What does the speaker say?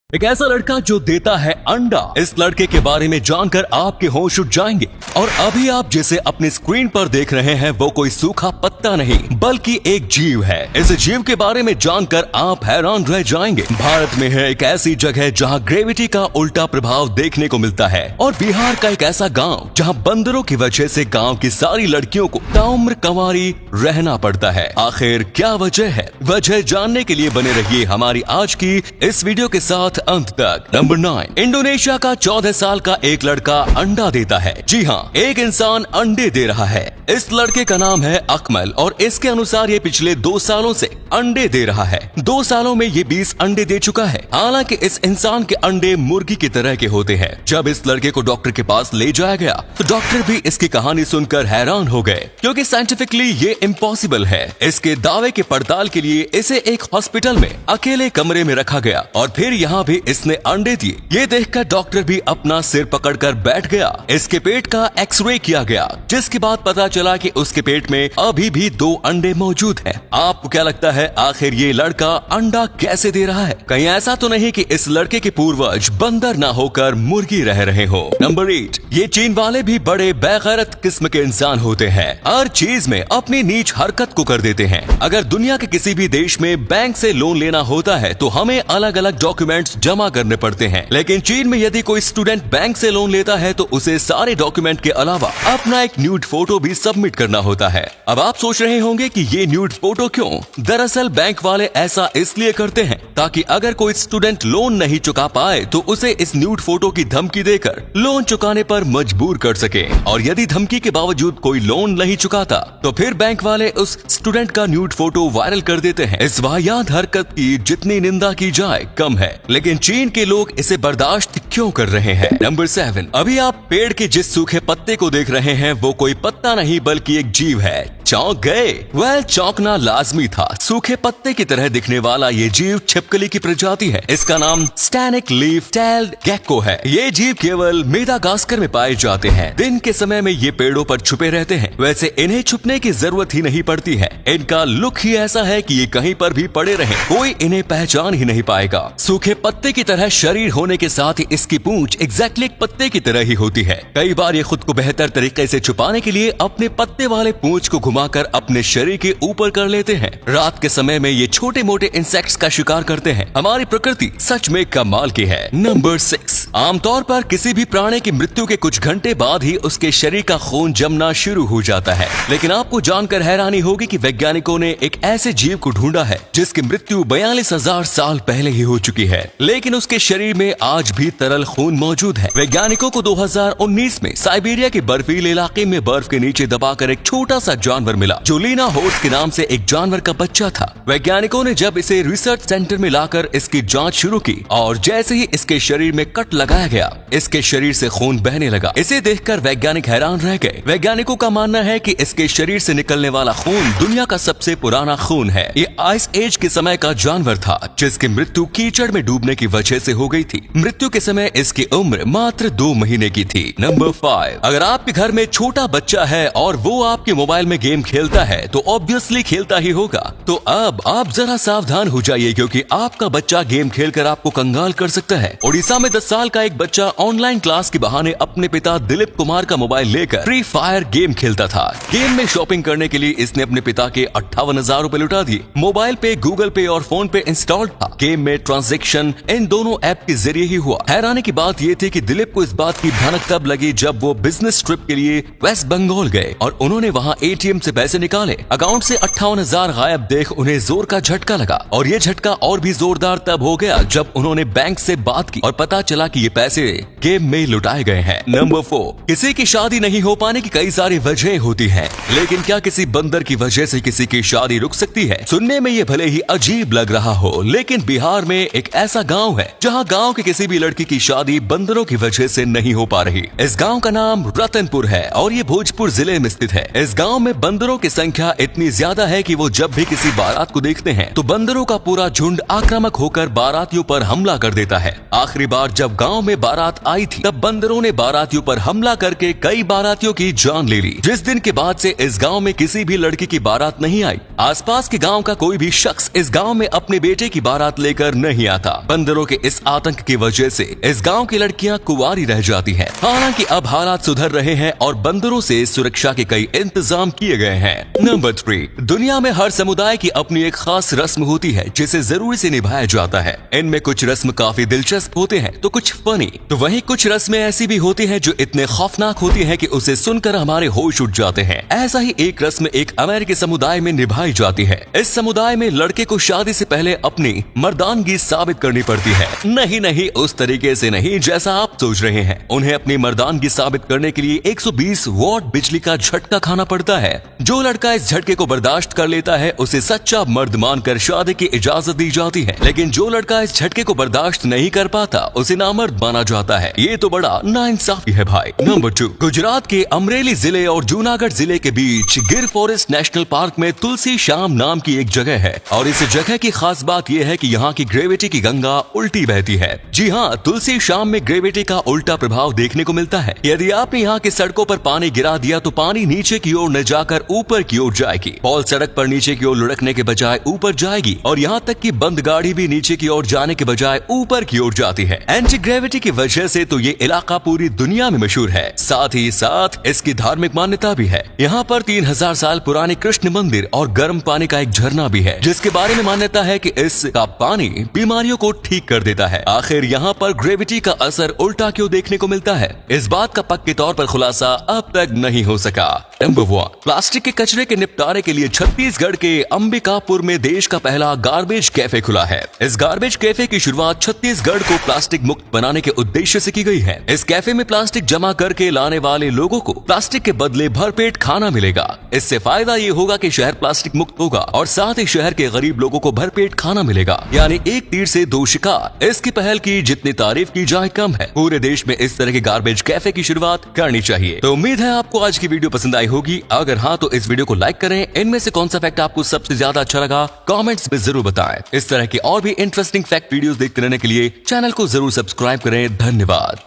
एक ऐसा लड़का जो देता है अंडा। इस लड़के के बारे में जानकर आपके होश उड़ जाएंगे। और अभी आप जिसे अपनी स्क्रीन पर देख रहे हैं वो कोई सूखा पत्ता नहीं बल्कि एक जीव है। इस जीव के बारे में जानकर आप हैरान रह जाएंगे। भारत में है एक ऐसी जगह जहां ग्रेविटी का उल्टा प्रभाव देखने को मिलता है और बिहार का एक ऐसा गाँव जहाँ बंदरों की वजह से गाँव की सारी लड़कियों को ताउम्र कंवारी रहना पड़ता है। आखिर क्या वजह है? वजह जानने के लिए बने रहिए हमारी आज की इस वीडियो के साथ अंत तक। नंबर 9, इंडोनेशिया का 14 साल का एक लड़का अंडा देता है। जी हाँ, एक इंसान अंडे दे रहा है। इस लड़के का नाम है अकमल और इसके अनुसार ये पिछले 2 सालों से अंडे दे रहा है। 2 सालों में ये 20 अंडे दे चुका है। हालांकि इस इंसान के अंडे मुर्गी की तरह के होते हैं। जब इस लड़के को डॉक्टर के पास ले जाया गया तो डॉक्टर भी इसकी कहानी सुनकर हैरान हो गए, क्योंकि साइंटिफिकली ये इम्पॉसिबल है। इसके दावे के पड़ताल के लिए इसे एक हॉस्पिटल में अकेले कमरे में रखा गया और फिर यहाँ भी इसने अंडे दिए। ये देखकर डॉक्टर भी अपना सिर पकड़कर बैठ गया। इसके पेट का एक्सरे किया गया, जिसके बाद पता चला कि उसके पेट में अभी भी 2 अंडे मौजूद हैं। आपको क्या लगता है आखिर ये लड़का अंडा कैसे दे रहा है? कहीं ऐसा तो नहीं कि इस लड़के के पूर्वज बंदर ना होकर मुर्गी रह रहे हो? नंबर 8, ये चीन वाले भी बड़े बेगैरत किस्म के इंसान होते हैं। हर चीज में अपनी नीच हरकत को कर देते हैं। अगर दुनिया के किसी भी देश में बैंक से लोन लेना होता है तो हमें अलग अलग डॉक्यूमेंट्स जमा करने पड़ते हैं, लेकिन चीन में यदि कोई स्टूडेंट बैंक से लोन लेता है तो उसे सारे डॉक्यूमेंट के अलावा अपना एक न्यूड फोटो भी सबमिट करना होता है। अब आप सोच रहे होंगे कि ये न्यूड फोटो क्यों? दरअसल बैंक वाले ऐसा इसलिए करते हैं ताकि अगर कोई स्टूडेंट लोन नहीं चुका पाए तो उसे इस न्यूड फोटो की धमकी देकर लोन चुकाने पर मजबूर कर सके। और यदि धमकी के बावजूद कोई लोन नहीं चुकाता तो फिर बैंक वाले उस स्टूडेंट का न्यूड फोटो वायरल कर देते हैं। इस वाहियात हरकत की जितनी निंदा की जाए कम है, लेकिन चीन के लोग इसे बर्दाश्त क्यों कर रहे हैं? नंबर 7, अभी आप पेड़ के जिस सूखे पत्ते को देख रहे हैं वो कोई पत्ता नहीं बल्कि एक जीव है। चौंक गए? वेल, चौंकना लाजमी था। सूखे पत्ते की तरह दिखने वाला ये जीव छिपकली की प्रजाति है। इसका नाम स्टैनिक लीफ टेल्ड गेक्को है। ये जीव केवल मेडागास्कर में पाए जाते हैं। दिन के समय में ये पेड़ों पर छुपे रहते हैं। वैसे इन्हें छुपने की जरूरत ही नहीं पड़ती है। इनका लुक ही ऐसा है कि ये कहीं पर भी पड़े रहे कोई इन्हें पहचान ही नहीं पाएगा। सूखे पत्ते की तरह शरीर होने के साथ ही इसकी पूंछ एग्जैक्टली एक पत्ते की तरह ही होती है। कई बार ये खुद को बेहतर तरीके से छुपाने के लिए अपने पत्ते वाले पूंछ को घुमाकर अपने शरीर के ऊपर कर लेते हैं। रात के समय में ये छोटे मोटे इंसेक्ट्स का शिकार करते हैं। हमारी प्रकृति सच में कमाल की है। नंबर 6, आमतौर पर किसी भी प्राणी की मृत्यु के कुछ घंटे बाद ही उसके शरीर का खून जमना शुरू हो जाता है, लेकिन आपको जानकर हैरानी होगी कि वैज्ञानिकों ने एक ऐसे जीव को ढूंढा है जिसकी मृत्यु 42,000 साल पहले ही हो चुकी है, लेकिन उसके शरीर में आज भी तरल खून मौजूद है। वैज्ञानिकों को 2019 में साइबेरिया के बर्फीले इलाके में बर्फ के नीचे दबाकर एक छोटा सा जानवर मिला जो लीना होर्स के नाम से एक जानवर का बच्चा था। वैज्ञानिकों ने जब इसे रिसर्च सेंटर में लाकर इसकी जांच शुरू की और जैसे ही इसके शरीर में कट लगाया गया इसके शरीर से खून बहने लगा। इसे देखकर वैज्ञानिक हैरान रह गए। वैज्ञानिकों का मानना है कि इसके शरीर से निकलने वाला खून दुनिया का सबसे पुराना खून है। ये आइस एज के समय का जानवर था जिसकी मृत्यु कीचड़ में डूबने की वजह से हो गई थी। मृत्यु के समय इसकी उम्र मात्र 2 महीने की थी। नंबर 5, अगर आपके घर में छोटा बच्चा है और वो आपके मोबाइल में गेम खेलता है तो ऑब्वियसली खेलता ही होगा। तो अब आप जरा सावधान हो जाइए, क्योंकि आपका बच्चा गेम खेलकर आपको कंगाल कर सकता है। ओडिशा में 10 साल का एक बच्चा ऑनलाइन क्लास के बहाने अपने पिता दिलीप कुमार का मोबाइल लेकर फ्री फायर गेम खेलता था। गेम में शॉपिंग करने के लिए इसने अपने पिता के 58,000 रूपए लुटा दिए। मोबाइल पे गूगल पे और फोन पे इंस्टॉल्ड था। गेम में ट्रांजैक्शन इन दोनों ऐप के जरिए ही हुआ। हैरानी की बात ये थी कि दिलीप को इस बात की भनक तब लगी जब वो बिजनेस ट्रिप के लिए वेस्ट बंगाल गए और उन्होंने वहाँ ATM से पैसे निकाले। अकाउंट से 58,000 गायब देख उन्हें जोर का झटका लगा और ये झटका और भी जोरदार तब हो गया जब उन्होंने बैंक से बात की और पता चला कि ये पैसे गेम में लुटाए गए हैं। नंबर 4, किसी की शादी नहीं हो पाने की कई सारी वजह होती हैं, लेकिन क्या किसी बंदर की वजह से किसी की शादी रुक सकती है? सुनने में ये भले ही अजीब लग रहा हो, लेकिन बिहार में एक ऐसा गाँव है जहाँ गाँव की किसी भी लड़की की शादी बंदरों की वजह से नहीं हो पा रही। इस गाँव का नाम रतनपुर है और ये भोजपुर जिले में स्थित है। इस गाँव में बंदरों की संख्या इतनी ज्यादा है कि वो जब भी किसी बारात को देखते हैं तो बंदरों का पूरा झुंड आक्रामक होकर बारातियों पर हमला कर देता है। आखिरी बार जब गांव में बारात आई थी, तब बंदरों ने बारातियों पर हमला करके कई बारातियों की जान ले ली। जिस दिन के बाद से इस गांव में किसी भी लड़की की बारात नहीं आई। आसपास के गांव का कोई भी शख्स इस गांव में अपने बेटे की बारात लेकर नहीं आता। बंदरों के इस आतंक की वजह से इस गांव की लड़कियां कुंवारी रह जाती हैं। हालांकि अब हालात सुधर रहे हैं और बंदरों से सुरक्षा के कई इंतजाम किए गए हैं। नंबर 3, दुनिया में हर समुदाय की अपनी एक खास रस्म होती है जिसे जरूरी से निभाया जाता है। इनमें कुछ रस्म काफी दिलचस्प होते हैं तो कुछ फनी, तो वहीं कुछ रस्में ऐसी भी होती हैं जो इतने खौफनाक होती हैं कि उसे सुनकर हमारे होश उठ जाते हैं। ऐसा ही एक रस्म एक अमेरिकी समुदाय में निभाई जाती है। इस समुदाय में लड़के को शादी से पहले अपनी मर्दानगी साबित करनी पड़ती है। नहीं, उस तरीके से नहीं जैसा आप सोच रहे हैं। उन्हें अपनी मर्दानगी साबित करने के लिए 120 वॉट बिजली का झटका खाना पड़ता है। जो लड़का इस झटके को बर्दाश्त कर लेता है उसे सच्चा मर्द मानकर शादी की इजाजत दी जाती है, लेकिन जो लड़का इस झटके को बर्दाश्त नहीं कर पाता उसे नामर्द माना जाता है। ये तो बड़ा नाइंसाफी है भाई। नंबर 2, गुजरात के अमरेली जिले और जूनागढ़ जिले के बीच गिर फॉरेस्ट नेशनल पार्क में तुलसी श्याम नाम की एक जगह है और इस जगह की खास बात यह है कि यहाँ की ग्रेविटी की गंगा उल्टी बहती है। जी हाँ, तुलसी श्याम में ग्रेविटी का उल्टा प्रभाव देखने को मिलता है। यदि आपने यहाँ की सड़कों पर पानी गिरा दिया तो पानी नीचे की ओर न जाकर ऊपर की ओर जाएगी। बॉल सड़क पर नीचे की ओर लुढ़कने के बजाय ऊपर जाएगी और यहाँ तक कि बंद गाड़ी भी नीचे की ओर जाने के बजाय ऊपर की ओर जाती है। एंटी ग्रेविटी की वजह से तो ये इलाका पूरी दुनिया में मशहूर है। साथ ही साथ इसकी धार्मिक मान्यता भी है। यहाँ पर 3000 साल पुराने कृष्ण मंदिर और गर्म पानी का एक झरना भी है जिसके बारे में मान्यता है कि इसका पानी बीमारियों को ठीक कर देता है। आखिर यहाँ पर ग्रेविटी का असर उल्टा क्यों देखने को मिलता है, इस बात का पक्के तौर पर खुलासा अब तक नहीं हो सका। नंबर 1, प्लास्टिक के कचरे के निपटारे के लिए छत्तीसगढ़ के अंबिकापुर में देश का पहला गार्बेज कैफे खुला है। इस गार्बेज कैफे की शुरुआत छत्तीसगढ़ को प्लास्टिक मुक्त बनाने के उद्देश्य से की गई है। इस कैफे में प्लास्टिक जमा करके लाने वाले लोगों को प्लास्टिक के बदले भरपेट खाना मिलेगा। इससे फायदा ये होगा कि शहर प्लास्टिक मुक्त होगा और साथ ही शहर के गरीब लोगों को भरपेट खाना मिलेगा। यानी एक तीर से दो शिकार। इसकी पहल की जितनी तारीफ की जाए कम है। पूरे देश में इस तरह के गार्बेज कैफे की शुरुआत करनी चाहिए। तो उम्मीद है आपको आज की वीडियो पसंद आई होगी। अगर हाँ तो इस वीडियो को लाइक करें। इनमें से कौन सा फैक्ट आपको सबसे ज्यादा अच्छा लगा कमेंट्स में जरूर बताएं। इस तरह की और भी इंटरेस्टिंग फैक्ट वीडियोस देखते रहने के लिए चैनल को जरूर सब्सक्राइब करें। धन्यवाद।